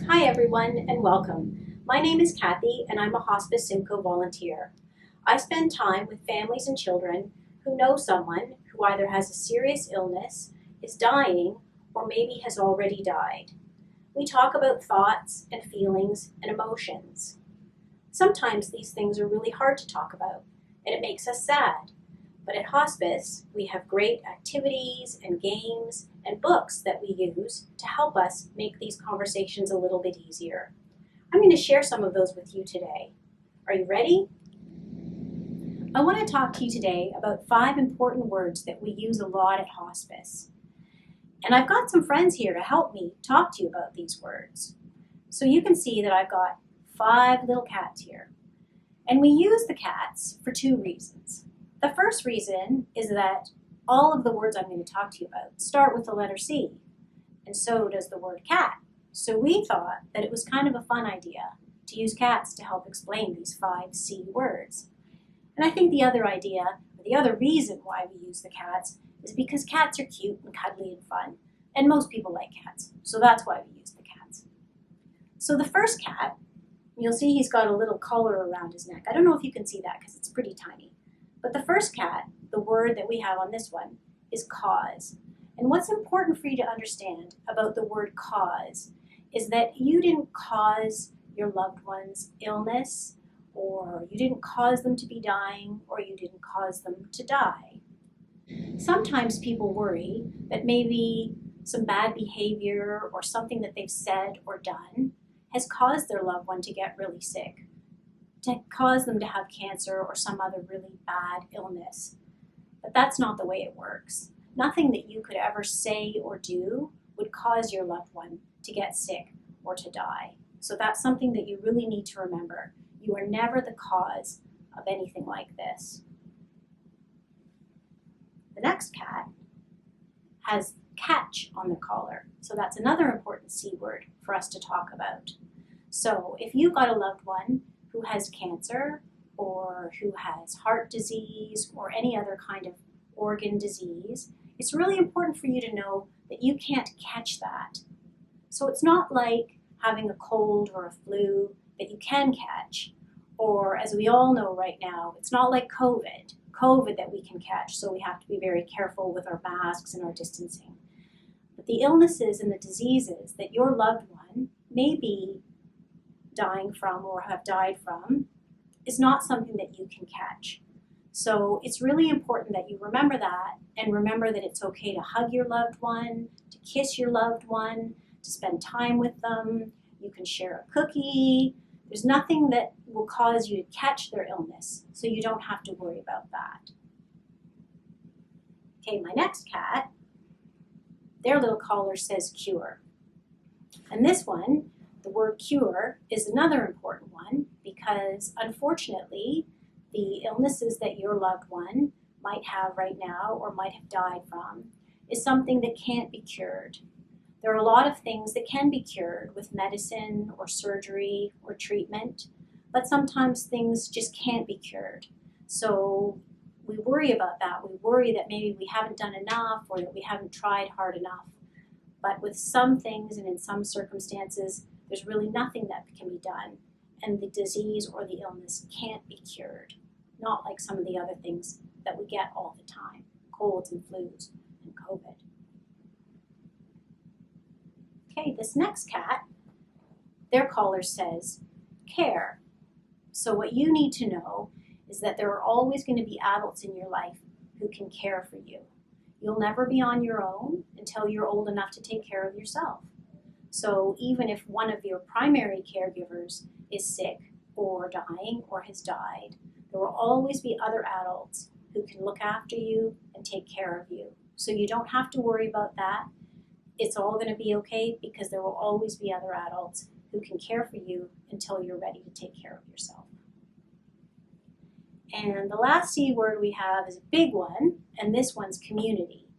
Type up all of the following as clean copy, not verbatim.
Hi everyone and welcome. My name is Cathy and I'm a Hospice Simcoe volunteer. I spend time with families and children who know someone who either has a serious illness, is dying, or maybe has already died. We talk about thoughts and feelings and emotions. Sometimes these things are really hard to talk about and it makes us sad. But at hospice, we have great activities and games and books that we use to help us make these conversations a little bit easier. I'm going to share some of those with you today. Are you ready? I want to talk to you today about 5 important words that we use a lot at hospice. And I've got some friends here to help me talk to you about these words. So you can see that I've got 5 little cats here. And we use the cats for 2 reasons. The first reason is that all of the words I'm going to talk to you about start with the letter C, and so does the word cat. So we thought that it was kind of a fun idea to use cats to help explain these 5 C words. And I think the other reason why we use the cats is because cats are cute and cuddly and fun, and most people like cats, so that's why we use the cats. So the first cat, you'll see he's got a little collar around his neck. I don't know if you can see that because it's pretty tiny. But the first cat, the word that we have on this one, is cause. And what's important for you to understand about the word cause is that you didn't cause your loved one's illness, or you didn't cause them to be dying, or you didn't cause them to die. Sometimes people worry that maybe some bad behavior or something that they've said or done has caused their loved one to get really sick, to cause them to have cancer or some other really bad illness. But that's not the way it works. Nothing that you could ever say or do would cause your loved one to get sick or to die. So that's something that you really need to remember. You are never the cause of anything like this. The next cat has catch on the collar. So that's another important C word for us to talk about. So if you've got a loved one who has cancer or who has heart disease or any other kind of organ disease, it's really important for you to know that you can't catch that. So it's not like having a cold or a flu that you can catch, or as we all know right now, it's not like COVID that we can catch, so we have to be very careful with our masks and our distancing. But the illnesses and the diseases that your loved one may be dying from or have died from is not something that you can catch. So it's really important that you remember that, and remember that it's okay to hug your loved one, to kiss your loved one, to spend time with them. You can share a cookie. There's nothing that will cause you to catch their illness, so you don't have to worry about that. Okay, my next cat, their little collar says cure. And this one, the word cure, is another important one because unfortunately the illnesses that your loved one might have right now or might have died from is something that can't be cured. There are a lot of things that can be cured with medicine or surgery or treatment, but sometimes things just can't be cured. So we worry about that. We worry that maybe we haven't done enough or that we haven't tried hard enough. But with some things and in some circumstances, there's really nothing that can be done, and the disease or the illness can't be cured, not like some of the other things that we get all the time, colds and flus and COVID. Okay, this next cat, their collar says care. So what you need to know is that there are always going to be adults in your life who can care for you. You'll never be on your own until you're old enough to take care of yourself. So even if one of your primary caregivers is sick or dying or has died, there will always be other adults who can look after you and take care of you. So you don't have to worry about that. It's all going to be okay because there will always be other adults who can care for you until you're ready to take care of yourself. And the last C word we have is a big one, and this one's community.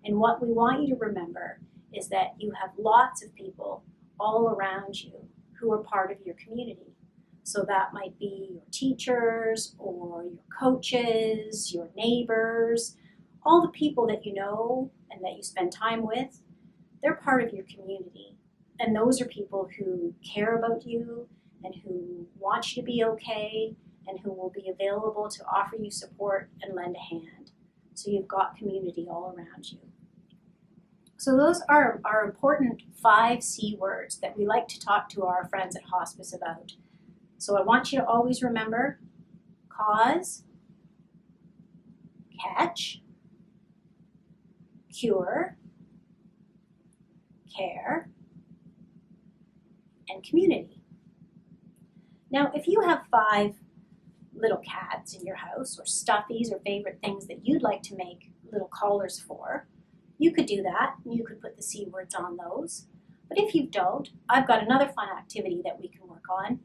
And what we want you to remember is that you have lots of people all around you who are part of your community. So that might be your teachers or your coaches, your neighbors, all the people that you know and that you spend time with, they're part of your community. And those are people who care about you and who want you to be okay and who will be available to offer you support and lend a hand. So you've got community all around you. So those are our important 5 C words that we like to talk to our friends at hospice about. So I want you to always remember cause, catch, cure, care, and community. Now, if you have 5 little cats in your house or stuffies or favorite things that you'd like to make little collars for, you could do that. You could put the C words on those. But if you don't, I've got another fun activity that we can work on.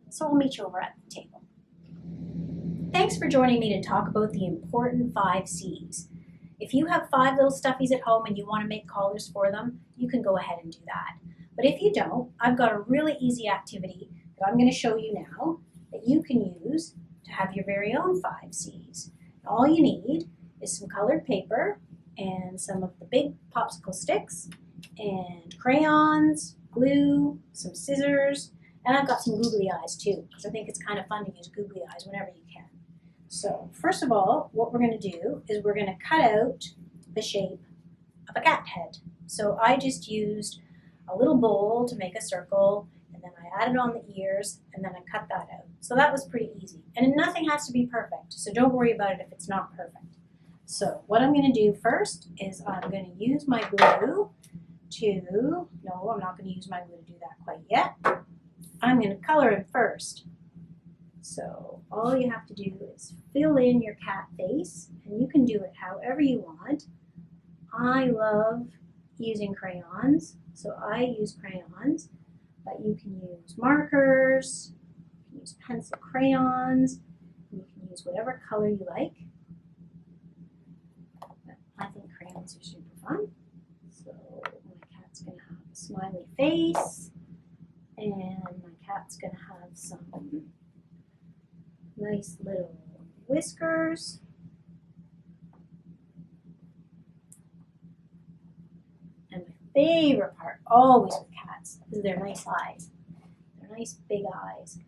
So I'll meet you over at the table. Thanks for joining me to talk about the important 5 C's. If you have 5 little stuffies at home and you want to make collars for them, you can go ahead and do that. But if you don't, I've got a really easy activity that I'm going to show you now that you can use to have your very own 5 C's. All you need is some colored paper and some of the big popsicle sticks and crayons, glue, some scissors, and I've got some googly eyes too, because I think it's kind of fun to use googly eyes whenever you can. So first of all, what we're going to do is we're going to cut out the shape of a cat head. So I just used a little bowl to make a circle, and then I added on the ears, and then I cut that out. So that was pretty easy. And nothing has to be perfect, so don't worry about it if it's not perfect. So what I'm going to do first is I'm going to use my glue to, no, I'm not going to use my glue to do that quite yet. I'm going to color it first. So all you have to do is fill in your cat face, and you can do it however you want. I love using crayons, so I use crayons, but you can use markers, you can use pencil crayons, you can use whatever color you like. But I think crayons are super fun. So my cat's going to have a smiley face, and my cat's going to have some nice little whiskers. And my favorite part, always with cats, is their nice eyes. Their nice big eyes.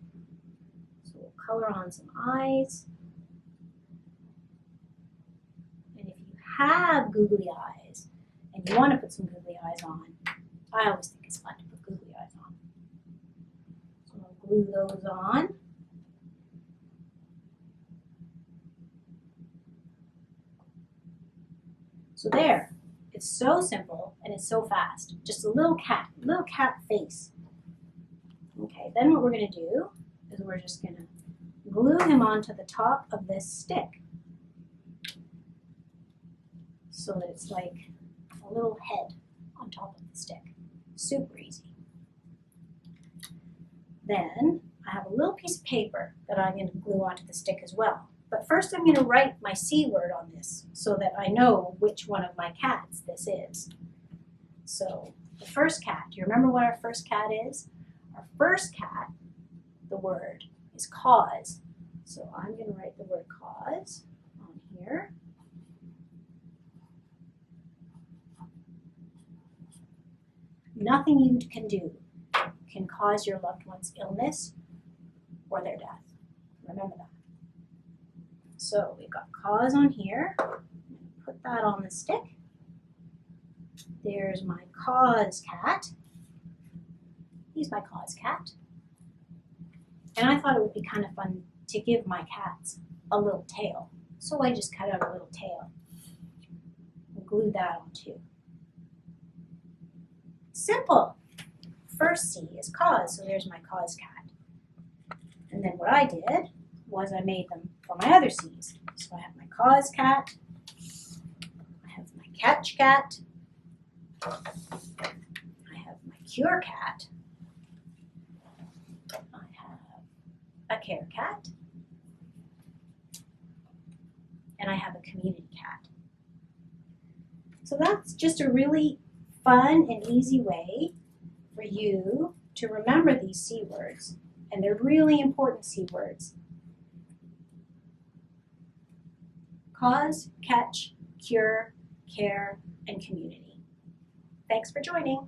So we'll color on some eyes. And if you have googly eyes, and you want to put some googly eyes on, I always think it's fun to put googly eyes on. So I'll glue those on. So there, it's so simple and it's so fast. Just a little cat face. Okay, then what we're going to do is we're just going to glue him onto the top of this stick so that it's like a little head on top of the stick. Super easy. Then I have a little piece of paper that I'm going to glue onto the stick as well. But first I'm going to write my C word on this so that I know which one of my cats this is. So the first cat, do you remember what our first cat is? Our first cat, the word is cause. So I'm going to write the word cause on here. Nothing you can do can cause your loved one's illness or their death. Remember that. So we've got cause on here. Put that on the stick. There's my cause cat. He's my cause cat. And I thought it would be kind of fun to give my cats a little tail. So I just cut out a little tail and glue that on too. Simple. First C is cause, so there's my cause cat. And then what I did was I made them for my other C's. So I have my cause cat, I have my catch cat, I have my cure cat, I have a care cat, and I have a community cat. So that's just a really fun and easy way for you to remember these C words, and they're really important C words. Cause, catch, cure, care, and community. Thanks for joining.